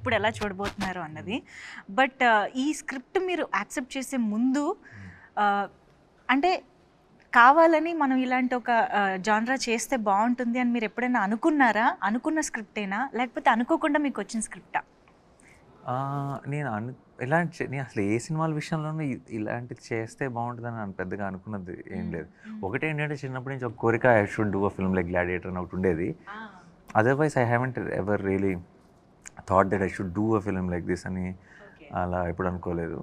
ఇప్పుడు ఎలా చూడబోతున్నారు అన్నది. బట్ ఈ స్క్రిప్ట్ మీరు యాక్సెప్ట్ చేసే ముందు అంటే కావాలని మనం ఇలాంటి ఒక జానరా చేస్తే బాగుంటుంది అని మీరు ఎప్పుడైనా అనుకున్నారా? అనుకున్న స్క్రిప్టేనా లేకపోతే అనుకోకుండా మీకు వచ్చిన స్క్రిప్టా? నేను నేను అసలు ఏ సినిమాల విషయంలోనూ ఇలాంటిది చేస్తే బాగుంటుందని నేను పెద్దగా అనుకున్నది ఏం లేదు. ఒకటి ఏంటంటే చిన్నప్పటి నుంచి ఒక కోరిక, I should do a film like gladiator అని ఒకటి ఉండేది. Otherwise I haven't ever really thought that I should do a film like this అని అలా ఎప్పుడు అనుకోలేదు.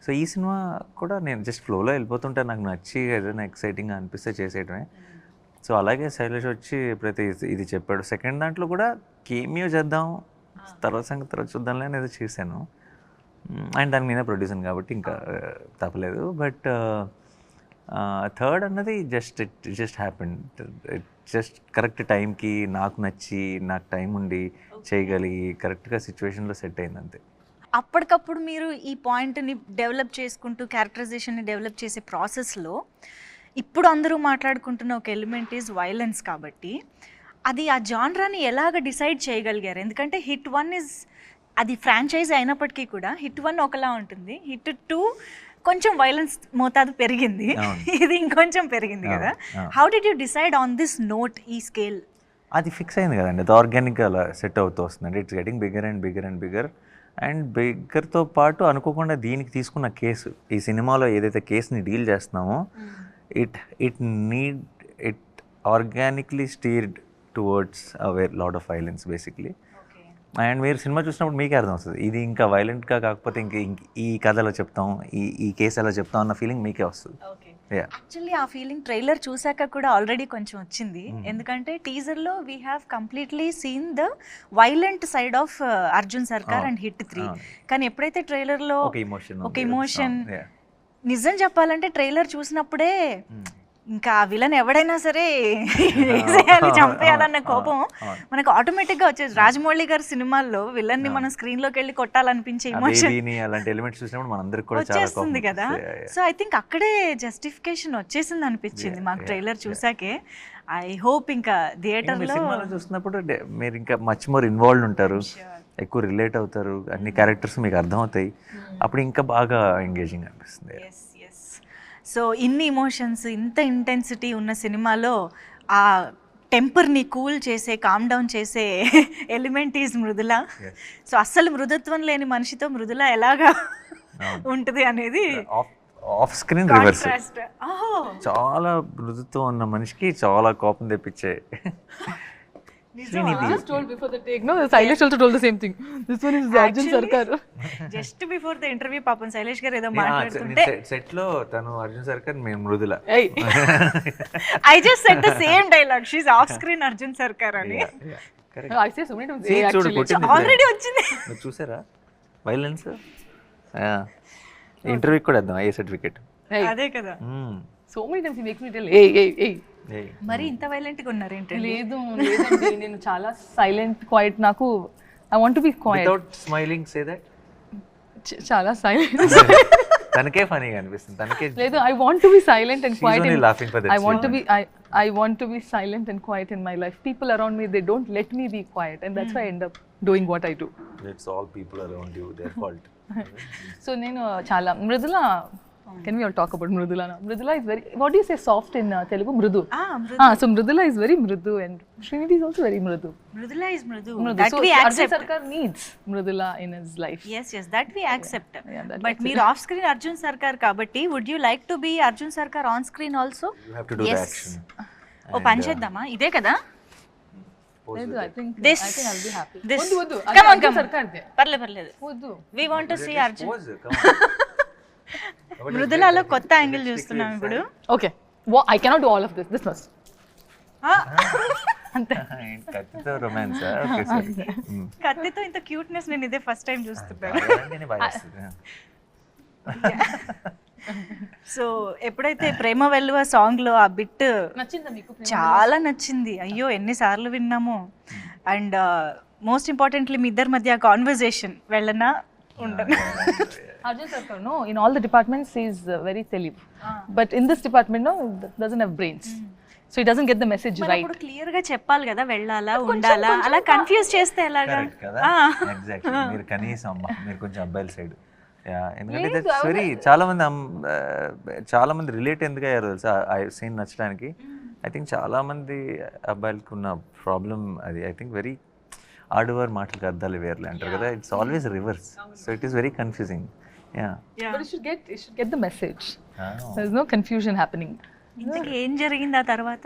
సో ఈ సినిమా కూడా నేను జస్ట్ ఫ్లోలో వెళ్ళిపోతుంటే నాకు నచ్చి ఏదైనా ఎక్సైటింగ్గా అనిపిస్తే చేసేయటమే. సో అలాగే శైలేష్ వచ్చి ఎప్పుడైతే ఇది చెప్పాడు, సెకండ్ దాంట్లో కూడా కేమియో చేద్దాం, తర్వాత సంగతి తర్వాత చూద్దాంలే అనేది చేశాను. అండ్ దాని మీద ప్రొడ్యూసర్ కాబట్టి ఇంకా తప్పలేదు. బట్ థర్డ్ అన్నది జస్ట్ హ్యాపెన్. జస్ట్ కరెక్ట్ టైంకి నాకు నచ్చి నాకు టైం ఉండి చేయగలిగి కరెక్ట్గా సిచ్యువేషన్లో సెట్ అయింది అంతే. అప్పటికప్పుడు మీరు ఈ పాయింట్ని డెవలప్ చేసుకుంటూ క్యారెక్టరైజేషన్ని డెవలప్ చేసే ప్రాసెస్లో ఇప్పుడు అందరూ మాట్లాడుకుంటున్న ఒక ఎలిమెంట్ ఈజ్ వైలెన్స్. కాబట్టి అది ఆ జానరాని ఎలాగ డిసైడ్ చేయగలిగారు? ఎందుకంటే హిట్ 1 ఇస్ అది ఫ్రాంచైజీ అయినప్పటికీ కూడా హిట్ 1 ఒకలా ఉంటుంది, హిట్ 2 కొంచెం వైలెన్స్ మోతాదు పెరిగింది, ఇది ఇంకొంచెం పెరిగింది కదా. How did you decide on this note, ఈ స్కేల్? అది ఫిక్స్ అయింది కదండి, అది ఆర్గానిక్గా అలా సెట్ అవుతూ వస్తుందండి. It's getting bigger and bigger and bigger. And బిగ్గర్తో పాటు అనుకోకుండా దీనికి తీసుకున్న కేసు, ఈ సినిమాలో ఏదైతే కేసుని డీల్ చేస్తున్నామో it organically steered towards away lot of violence basically. And మీరు సినిమా చూసినప్పుడు మీకే అర్థం వస్తుంది ఇది ఇంకా వైలెంట్గా కాకపోతే ఈ కథలో చెప్తాం, ఈ కేసు ఎలా చెప్తాం అన్న ఫీలింగ్ మీకే వస్తుంది. యాక్చువల్లీ ఆ ఫీలింగ్ ట్రైలర్ చూసాక కూడా ఆల్రెడీ కొంచెం వచ్చింది. ఎందుకంటే టీజర్లో we have completely seen the violent side of Arjun Sarkar and hit 3. కానీ ఎప్పుడైతే ట్రైలర్లో ఒక ఇమోషన్, నిజం చెప్పాలంటే ట్రైలర్ చూసినప్పుడే ఇంకా ఆ విలన్ ఎవడైనా సరే వేసేయాలి, చంపేయాలన్న కోపం మనకు ఆటోమేటిక్గా వచ్చేది. రాజమౌళి గారి సినిమాల్లో విలన్ని మనం స్క్రీన్లోకి వెళ్ళి కొట్టాలనిపించే ఇమోషన్ వచ్చేస్తుంది కదా. సో ఐ థింక్ అక్కడే జస్టిఫికేషన్ వచ్చేసింది అనిపించింది మాకు ట్రైలర్ చూసాకే. ఐ హోప్ ఇంకా థియేటర్లో చూసినప్పుడు మీరు ఇంకా మచ్ మోర్ ఇన్వాల్వ్ ఉంటారు, ఎక్కువ రిలేట్ అవుతారు, అన్ని క్యారెక్టర్స్ మీకు అర్థమవుతాయి, అప్పుడు ఇంకా బాగా ఎంగేజింగ్ అనిపిస్తుంది. సో ఇన్ని ఇమోషన్స్, ఇంత ఇంటెన్సిటీ ఉన్న సినిమాలో ఆ టెంపర్ని కూల్ చేసే, కామ్ డౌన్ చేసే ఎలిమెంట్ ఈజ్ మృదుల. సో అస్సలు మృదుత్వం లేని మనిషితో మృదుల ఎలాగా ఉంటుంది అనేది ఆఫ్ స్క్రీన్ రివర్స్. చాలా మృదుత్వం ఉన్న మనిషికి చాలా కోపం తెప్పించే. Just told before the take, no, Shailesh also told the same thing. This one is Arjun Sarkar. Just before the interview, పాపం శైలేష్ గారు ఏదో మాట్లాడుతుంటే సెట్ లో తను అర్జున్ సర్కార్, మేము Mrudula. I just said the same dialogue. She's off screen Arjun Sarkar అని. I say so many times. Actually already వచ్చింది. మీరు చూసారా వైలెన్స్? ఇంటర్వ్యూ కూడా ఇద్దాం, ఏ సర్టిఫికేట్. అదే కదా. So many times he makes me tell, hey. మరి ఇంత వైలెంట్ గా ఉన్నారు ఏంటి? లేదండి, నేను చాలా సైలెంట్, క్వైట్. నాకు I want to be quiet without smiling. Say that. చాలా సైలెంట్. తనకే ఫనీగా అనిపిస్తుంది, తనకే. లేదు, I want to be silent and quiet. I want to be silent and quiet in my life. People around me, they don't let me be quiet, and that's why I end up doing what I do. It's all people around you, their fault. So నేను చాలా Mrudula. Can we all talk about Mridula now? Mridula is very, what do you say, soft in Telugu? Mridu. So Mridula is very mridu and Srinidhi is also very mridu. Mridula is mridu. That so we accept. Arjun Sarkar needs Mridula in his life. Yes, that we accept. But meer off screen Arjun Sarkar kabatti, would you like to be Arjun Sarkar on screen also? You have to do the action. Oh, pancheddama ide kada. I think I'll be happy. Vuddu. Come on. Sarkar de. Parle. Vuddu. We want to see Arjun. మృదులలో కొత్త angle చూస్తున్నాం ఇప్పుడు. Okay, I cannot do all of this. This must అంతే. కత్తితో romance. Okay sir. కత్తితో ఇంత cuteness నేను ఇదే first time చూస్తున్నాను. సో ఎప్పుడైతే ప్రేమ వెల్లువ సాంగ్ లో ఆ బిట్ నచ్చిందా మీకు? చాలా నచ్చింది. అయ్యో ఎన్నిసార్లు విన్నాము. అండ్ మోస్ట్ ఇంపార్టెంట్లీ మీ ఇద్దరి మధ్య కాన్వర్జేషన్ వెళ్ళనా ఉండను. Arjun Sarkar, no, in all the departments he is very telib, but in this department, no, doesn't have brains. So he doesn't get the message right. ఇప్పుడు క్లియర్ గా చెప్పాలి కదా వెళ్ళాలా ఉండాలా, అలా కన్ఫ్యూజ్ చేస్తే ఎలాగా? కదా ఎగ్జాక్ట్లీ. మీరు కనీసం అమ్మ మీరు కొంచెం అబ్బాయిల సైడ్, ఎందుకంటే దట్స్ వెరీ చాలా మంది రిలేట్ ఎందుకు అయ్యారు తెలుసా ఆ సీన్ నచ్చడానికి. ఐ థింక్ చాలా మంది అబ్బాయిలకు ఉన్న ప్రాబ్లం అది. ఐ థింక్ వెరీ ఆడవారు మాటలకు అర్థాలు వేర్లే అంటారు కదా, it's always reverse. So it is very confusing. But it should get the message. There's no confusion happening. ఇంతకీ ఏం జరిగింది ఆ తర్వాత?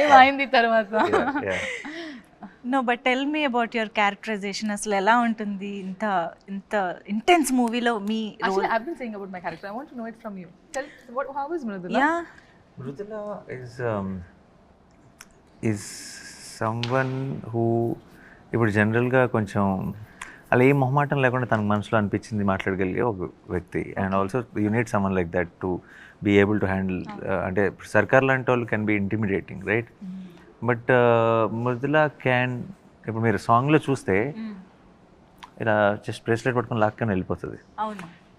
ఏమైంది తర్వాత? No but tell me about your characterization. అసలు ఎలా ఉంటుంది ఇంత ఇంటెన్స్ మూవీలో మీ role? Actually, I've been saying about my character. I want to know it from you. How is Mridula? Yeah. Mridula is someone who ఇప్పుడు జనరల్గా కొంచెం అలా ఏ మొహమాటం లేకుండా తనకు మనసులో అనిపించింది మాట్లాడగలిగే ఒక వ్యక్తి. And also you need someone like that to be able to handle. అంటే సర్కార్ లాంటి వాళ్ళు can be intimidating right, but Mridula can. ఇప్పుడు మీరు సాంగ్లో చూస్తే ఇలా జస్ట్ బ్రేస్లెట్ పట్టుకొని లాక్కొని వెళ్ళిపోతుంది.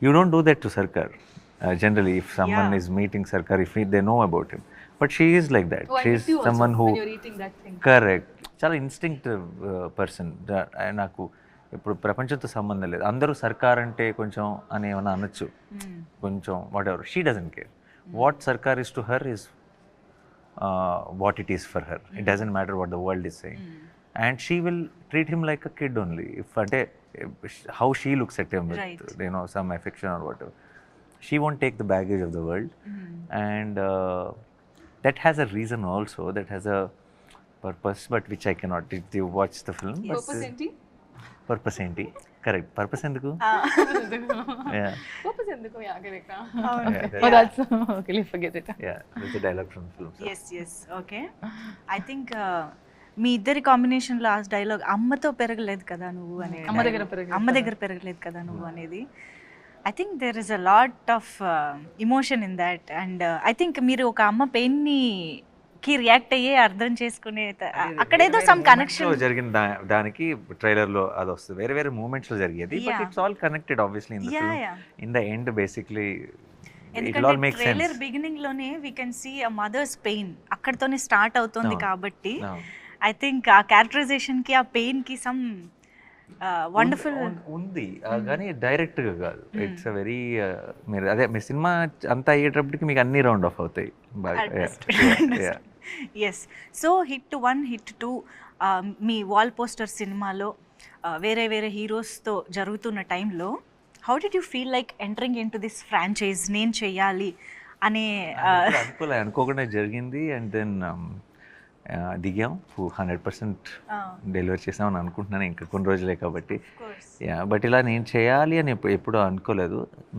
You don't do that to Sarkar generally. If someone is meeting Sarkar, if they know about him, but she is like that. She is someone who correct, చాలా instinctive person. నాకు ఇప్పుడు ప్రపంచంతో సంబంధం లేదు, అందరూ సర్కార్ అంటే కొంచెం అని ఏమైనా అనొచ్చు, కొంచెం whatever. She doesn't care. What Sarkar is to her is what it is for her. It doesn't matter what the world is saying. And she will treat him like a kid only. If అంటే how she looks at him with some affection or whatever. She won't take the baggage of the world. And that has a reason also, that has a purpose, but which I cannot. Did you watch the film? Purpose enti? Purpose enti? Correct. Purpose enduku? Yeah. Purpose enduku? Yeah, correct. Yeah, Oh, that's okay. Let's forget it. Yeah, there's a dialogue from the film. So. Yes. Okay. I think మీ ఇద్దరి కాంబినేషన్లో ఆ dialogue అమ్మతో పెరగలేదు కదా నువ్వు అనేది, అమ్మ దగ్గర పెరగలేదు కదా నువ్వు అనేది. I think there is a lot of emotion in that, and I think మీరు ఒక అమ్మ పెయిన్కి రియాక్ట్ అయ్యే అర్థం చేసుకునే అక్కడేదో సమ్ కనెక్షన్ జరిగిన దానికి ట్రైలర్లో అది వస్తుంది. వేరే వేరే మూమెంట్స్లో జరిగేది, but it's all connected obviously in the film. In the end basically ఎందుకంటే ట్రైలర్ బిగినింగ్ లోనే we can see a mother's pain, అక్కడతోనే స్టార్ట్ అవుతుంది కాబట్టి ఐ థింక్ ఆ క్యారెక్టరైజేషన్ కి ఆ పెయిన్ కి సమ్ వండర్ఫుల్ ఉంది, కానీ డైరెక్ట్గా కాదు. ఇట్స్ అ వెరీ మీరు అదే మీ సినిమా అంతా అయ్యేటప్పటికి మీకు అన్ని రౌండ్ ఆఫ్ అవుతాయి బాగా. ఎస్. సో హిట్ 1 హిట్ 2 మీ వాల్ పోస్టర్ సినిమాలో వేరే వేరే హీరోస్తో జరుగుతున్న టైంలో how did you feel like entering in to this franchise, నేను చెయ్యాలి అనే అనుకోకుండా జరిగింది. అండ్ దెన్ దిగాం, 100% డెలివరీ చేసామని అనుకుంటున్నాను, ఇంకా కొన్ని రోజులే కాబట్టి. బట్ ఇలా నేను చేయాలి అని ఎప్పుడూ అనుకోలేదు.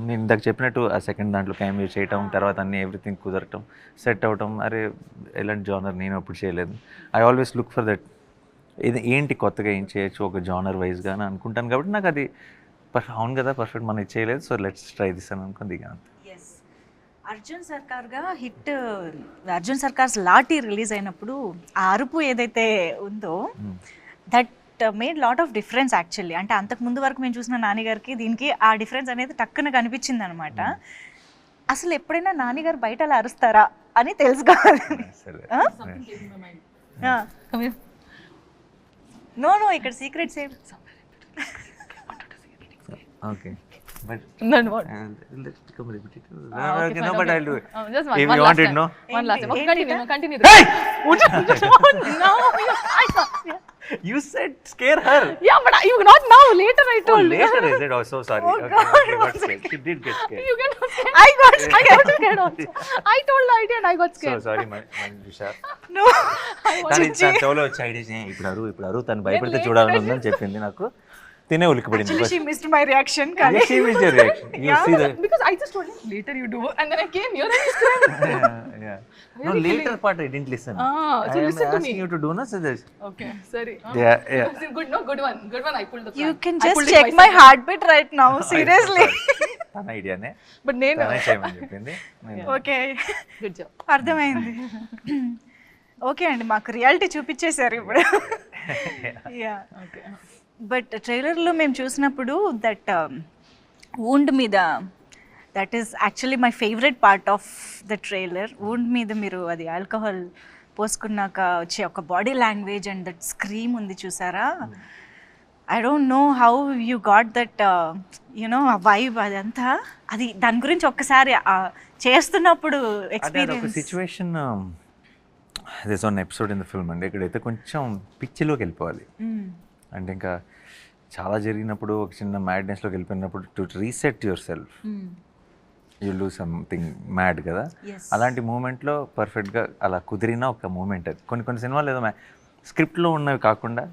నేను ఇందాక చెప్పినట్టు ఆ సెకండ్ దాంట్లో క్యామియో చేయటం, తర్వాత అన్ని ఎవ్రీథింగ్ కుదరటం, సెట్ అవటం, అరే ఎలాంటి జానర్ నేను అప్పుడు చేయలేదు. I always look for that, ఇది ఏంటి కొత్తగా ఏం చేయొచ్చు ఒక జానర్ వైజ్గా అని అనుకుంటాను. కాబట్టి నాకు అది అవును కదా పర్ఫెక్ట్ మనం ఇది చేయలేదు, సో లెట్స్ ట్రై దిస్ అని అనుకుని దిగాను. అర్జున్ సర్కార్గా హిట్ అర్జున్ సర్కార్స్ లాఠీ రిలీజ్ అయినప్పుడు ఆ అరుపు ఏదైతే ఉందో that made lot of difference actually. అంటే అంతకు ముందు వరకు మేము చూసిన నానిగారికి దీనికి ఆ డిఫరెన్స్ అనేది టక్కున కనిపించింది అనమాట. అసలు ఎప్పుడైనా నానిగారు బయట అలా అరుస్తారా అని తెలుసుకోవాలి. నో ఇక్కడ సీక్రెట్స్ ఏం. Okay. But then what? Let's become repetitive. Okay, no, but I'll do it. Just if one you want it, no? One last time. Okay, continue. Hey! No, You said scare her. Yeah, but you not now. Later I told. Oh, later is it? Oh, so sorry. Oh, okay, God, she got scared. She did get scared. You get scared. I got scared also. I told the idea and I got scared. So sorry, my Disha. No. తన చెవులో వచ్చి idea ఇప్పుడు అరు తను భయపడితే చూడాలని ఉందని చెప్పింది నాకు. తినే ఉలికిపడింది. Actually, she missed my reaction. Yeah, she missed your reaction. You see that? Because I just told him later you do, and then I came here and you scared. Yeah. No, later part I didn't listen. So listen to me. I'm asking you to do no, so this. Okay, sorry. Yeah. Good one. I pulled the plan. You can just check my heartbeat right now. Seriously. తన ఐడియానే. But నేను తనే చేయమని చెప్పింది. Okay. Good job. అర్థమైంది. Okay అండి, మాకు reality చూపించేశారు ఇప్పుడు. Yeah. Okay. But ట్రైలర్లో మేము చూసినప్పుడు దట్ వూండ్ మీద that is actually my favourite part of the trailer. Wound మీద మీరు అది ఆల్కహాల్ పోసుకున్నాక వచ్చే ఒక body language and that scream ఉంది చూసారా. I don't know how you got that you know vibe అదంతా. అది దాని గురించి ఒక్కసారి చేస్తున్నప్పుడు ఒక experience. Situation this one episode in the film అండి, ఇక్కడైతే కొంచెం పిచ్చిలోకి వెళ్ళిపోవాలి. అంటే ఇంకా చాలా జరిగినప్పుడు ఒక చిన్న మ్యాడ్నెస్లోకి వెళ్ళిపోయినప్పుడు to reset your self you do something mad కదా. అలాంటి మూమెంట్లో పర్ఫెక్ట్గా అలా కుదిరిన ఒక మూమెంట్ అది. కొన్ని సినిమాలు ఏదో స్క్రిప్ట్లో ఉన్నవి కాకుండా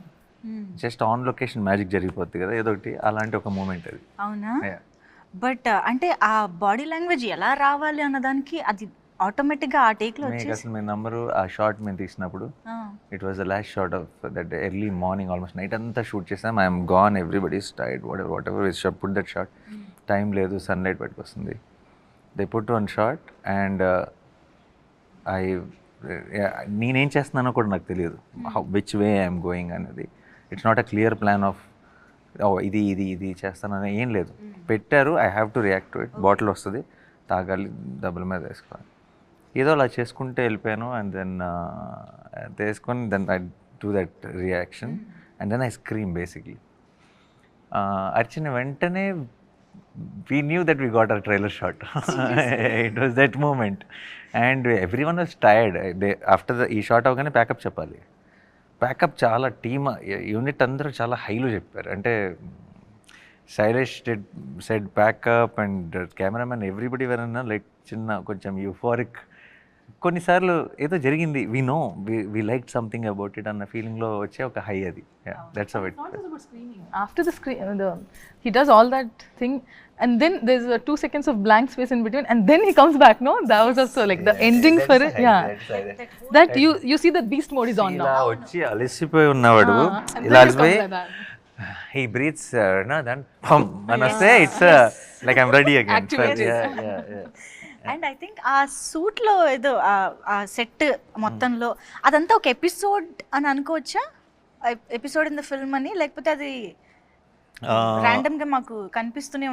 జస్ట్ ఆన్ లొకేషన్ మ్యాజిక్ జరిగిపోద్ది కదా ఏదో ఒకటి, అలాంటి ఒక మూమెంట్ అది. అవునా? బట్ అంటే ఆ బాడీ లాంగ్వేజ్ ఎలా రావాలి అన్నదానికి అది ఆటోమేటిక్గా ఆ టేక్లో మీకు అసలు మీ నంబరు ఆ షార్ట్ మేము తీసినప్పుడు it was the last short of that early morning, almost night అంతా షూట్ చేసాం. I'm gone, everybody's tired, what ever which put that short. Time లేదు, సన్లైట్ బయటకు వస్తుంది. They put one short and నేనేం చేస్తున్నానో కూడా నాకు తెలియదు, విచ్ వే ఐఎమ్ గోయింగ్ అనేది. It's not a clear plan of ఇది ఇది ఇది చేస్తానని ఏం లేదు. పెట్టారు, I have to react to it. Bottle వస్తుంది, తాగాలి, డబ్బుల మీద వేసుకోవాలి, ఏదో అలా చేసుకుంటే వెళ్ళిపోయాను. అండ్ దెన్ వేసుకొని then I do that reaction and then I scream basically. అర్చిన వెంటనే we knew that we got our trailer shot. It was that moment and everyone was tired. After the ee shot avagane backup cheppali. Backup chaala team unit andaru chaala high lo chepparu. Ante Shailesh said backup and cameraman everybody were in a like chinna koncham euphoric. కొన్నిసార్లు ఏదో జరిగింది, we know we like something about it అన్న ఫీలింగ్లో వచ్చే ఒక high అది. That's how it. After the screen, he does all that thing, and then there's 2 seconds of blank space in between, and then he comes back. No, that was also like the ending for it. Yeah, that you see that beast mode is on now. ఇలా వచ్చి అలసిపోయి ఉన్నవాడు And ఇలా then he comes అలసిపోయి like that. he breathes then pum and say it's like I'm ready again. Yeah. And I think ఆ సూట్లో ఏదో ఆ set మొత్తంలో అదంతా ఒక ఎపిసోడ్ అని అనుకోవచ్చా? ఎపిసోడ్ ఇన్ ద ఫిల్మ్ అని, లేకపోతే అది ర్యాండమ్గా మాకు కనిపిస్తూనే